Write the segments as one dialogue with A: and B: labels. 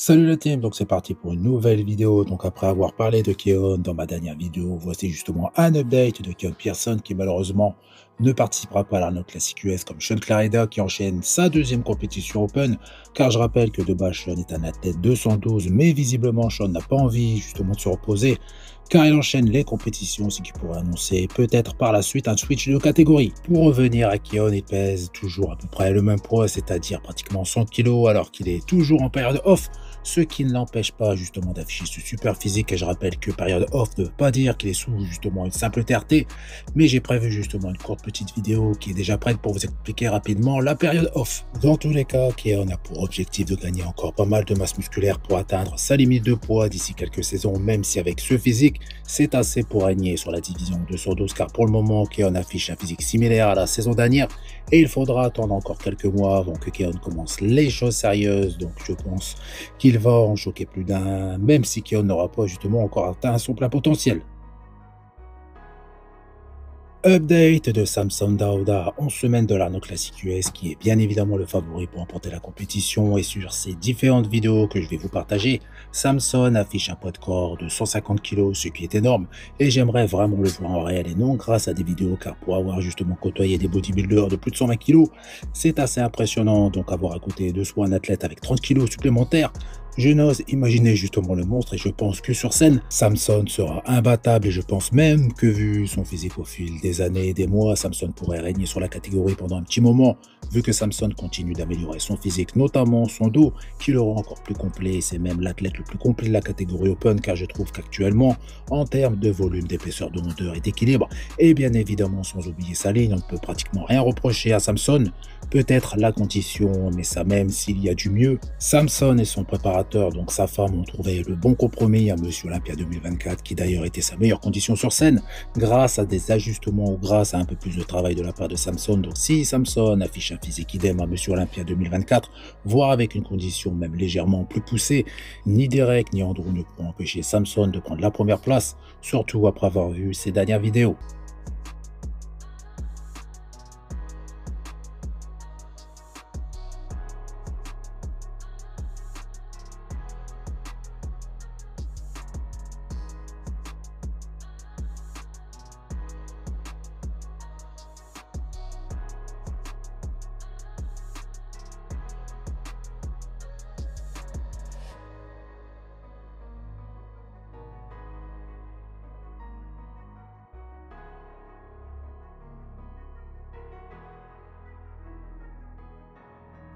A: Salut la team, donc c'est parti pour une nouvelle vidéo. Donc après avoir parlé de Keon dans ma dernière vidéo, voici justement un update de Keon Pearson qui malheureusement ne participera pas à l'Arnold Classic US comme Sean Clarida qui enchaîne sa deuxième compétition Open, car je rappelle que de base Sean est un athlète 212, mais visiblement Sean n'a pas envie justement de se reposer, car il enchaîne les compétitions, ce qui pourrait annoncer peut-être par la suite un switch de catégorie. Pour revenir à Keon, il pèse toujours à peu près le même poids, c'est-à-dire pratiquement 100 kg alors qu'il est toujours en période off, ce qui ne l'empêche pas justement d'afficher ce super physique. Et je rappelle que période off ne veut pas dire qu'il est sous justement une simple TRT, mais j'ai prévu justement une courte petite vidéo qui est déjà prête pour vous expliquer rapidement la période off. Dans tous les cas, Keon a pour objectif de gagner encore pas mal de masse musculaire pour atteindre sa limite de poids d'ici quelques saisons, même si avec ce physique, c'est assez pour régner sur la division 212, car pour le moment, Keon affiche un physique similaire à la saison dernière, et il faudra attendre encore quelques mois avant que Keon commence les choses sérieuses. Donc je pense qu'il va en choquer plus d'un, même si Keon n'aura pas justement encore atteint son plein potentiel. Update de Samson Dauda, 11 semaines de l'Arnold Classic US, qui est bien évidemment le favori pour remporter la compétition. Et sur ces différentes vidéos que je vais vous partager, Samson affiche un poids de corps de 150 kg, ce qui est énorme, et j'aimerais vraiment le voir en réel et non grâce à des vidéos, car pour avoir justement côtoyé des bodybuilders de plus de 120 kg, c'est assez impressionnant. Donc avoir à côté de soi un athlète avec 30 kg supplémentaires, je n'ose imaginer justement le monstre, et je pense que sur scène, Samson sera imbattable, et je pense même que vu son physique au fil des années et des mois, Samson pourrait régner sur la catégorie pendant un petit moment, vu que Samson continue d'améliorer son physique, notamment son dos, qui le rend encore plus complet. C'est même l'athlète le plus complet de la catégorie Open, car je trouve qu'actuellement, en termes de volume, d'épaisseur de hauteur et d'équilibre, et bien évidemment sans oublier sa ligne, on ne peut pratiquement rien reprocher à Samson. Peut-être la condition, mais ça même s'il y a du mieux. Samson et son préparateur, donc sa femme, ont trouvé le bon compromis à Monsieur Olympia 2024, qui d'ailleurs était sa meilleure condition sur scène, grâce à des ajustements ou grâce à un peu plus de travail de la part de Samson. Donc si Samson affiche un physique idem à Monsieur Olympia 2024, voire avec une condition même légèrement plus poussée, ni Derek ni Andrew ne pourront empêcher Samson de prendre la première place, surtout après avoir vu ses dernières vidéos.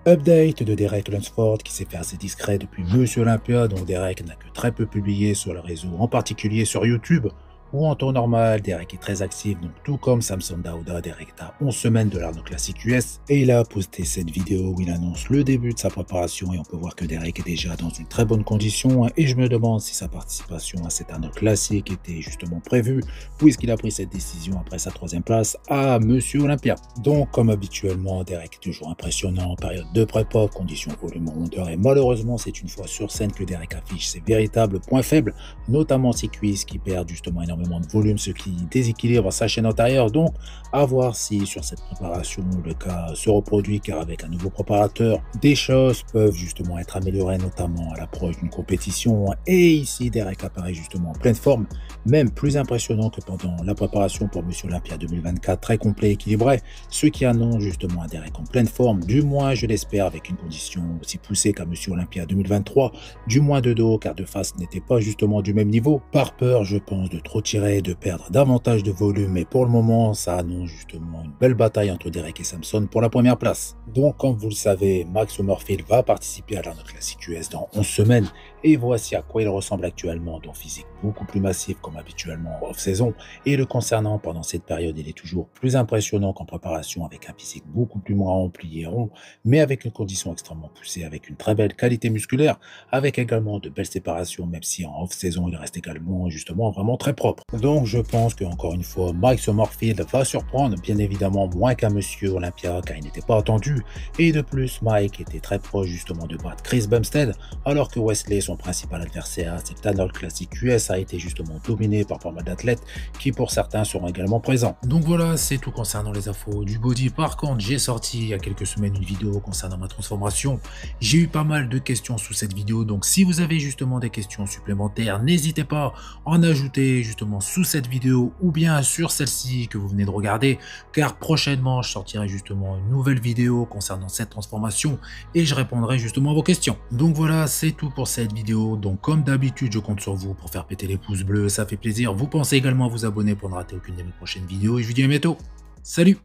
A: Update de Derek Lunsford, qui s'est fait assez discret depuis Monsieur Olympia, dont Derek n'a que très peu publié sur le réseau, en particulier sur YouTube, où en temps normal, Derek est très actif, donc tout comme Samson Dauda, Derek est à 11 semaines de l'Arnold Classic US, et il a posté cette vidéo où il annonce le début de sa préparation, et on peut voir que Derek est déjà dans une très bonne condition, et je me demande si sa participation à cet Arnold Classic était justement prévue, puisqu'il a pris cette décision après sa 3e place à Monsieur Olympia. Donc comme habituellement, Derek est toujours impressionnant en période de prépa, conditions volume rondeur, et malheureusement c'est une fois sur scène que Derek affiche ses véritables points faibles, notamment ses cuisses qui perdent justement énormément de volume, ce qui déséquilibre sa chaîne antérieure. Donc à voir si sur cette préparation le cas se reproduit, car avec un nouveau préparateur, des choses peuvent justement être améliorées, notamment à l'approche d'une compétition. Et ici Derek apparaît justement en pleine forme, même plus impressionnant que pendant la préparation pour Monsieur Olympia 2024, très complet et équilibré, ce qui annonce justement un Derek en pleine forme, du moins je l'espère, avec une condition aussi poussée qu'à Monsieur Olympia 2023, du moins de dos, car de face n'était pas justement du même niveau, par peur je pense de trop tirer, de perdre davantage de volume, et pour le moment ça annonce justement une belle bataille entre Derek et Samson pour la première place. Donc comme vous le savez, Max Summerfield va participer à l'Arnold Classic US dans 11 semaines, et voici à quoi il ressemble actuellement, dans physique beaucoup plus massif comme habituellement en off-saison, et le concernant pendant cette période, il est toujours plus impressionnant qu'en préparation, avec un physique beaucoup plus moins rempli et rond, mais avec une condition extrêmement poussée, avec une très belle qualité musculaire, avec également de belles séparations, même si en off-saison il reste également justement vraiment très propre. Donc je pense que encore une fois, Mike Summerfield va surprendre, bien évidemment moins qu'un Monsieur Olympia, car il n'était pas attendu, et de plus Mike était très proche justement de battre Chris Bumstead, alors que Wesley, son principal adversaire, Septanol Classic US, a été justement dominé par pas mal d'athlètes qui pour certains seront également présents. Donc voilà, c'est tout concernant les infos du body. Par contre, j'ai sorti il y a quelques semaines une vidéo concernant ma transformation. J'ai eu pas mal de questions sous cette vidéo, donc si vous avez justement des questions supplémentaires, n'hésitez pas à en ajouter justement sous cette vidéo ou bien sur celle-ci que vous venez de regarder, car prochainement je sortirai justement une nouvelle vidéo concernant cette transformation et je répondrai justement à vos questions. Donc voilà, c'est tout pour cette vidéo. Donc comme d'habitude, je compte sur vous pour faire péter les pouces bleus, ça fait plaisir. Vous pensez également à vous abonner pour ne rater aucune de mes prochaines vidéos et je vous dis à bientôt. Salut!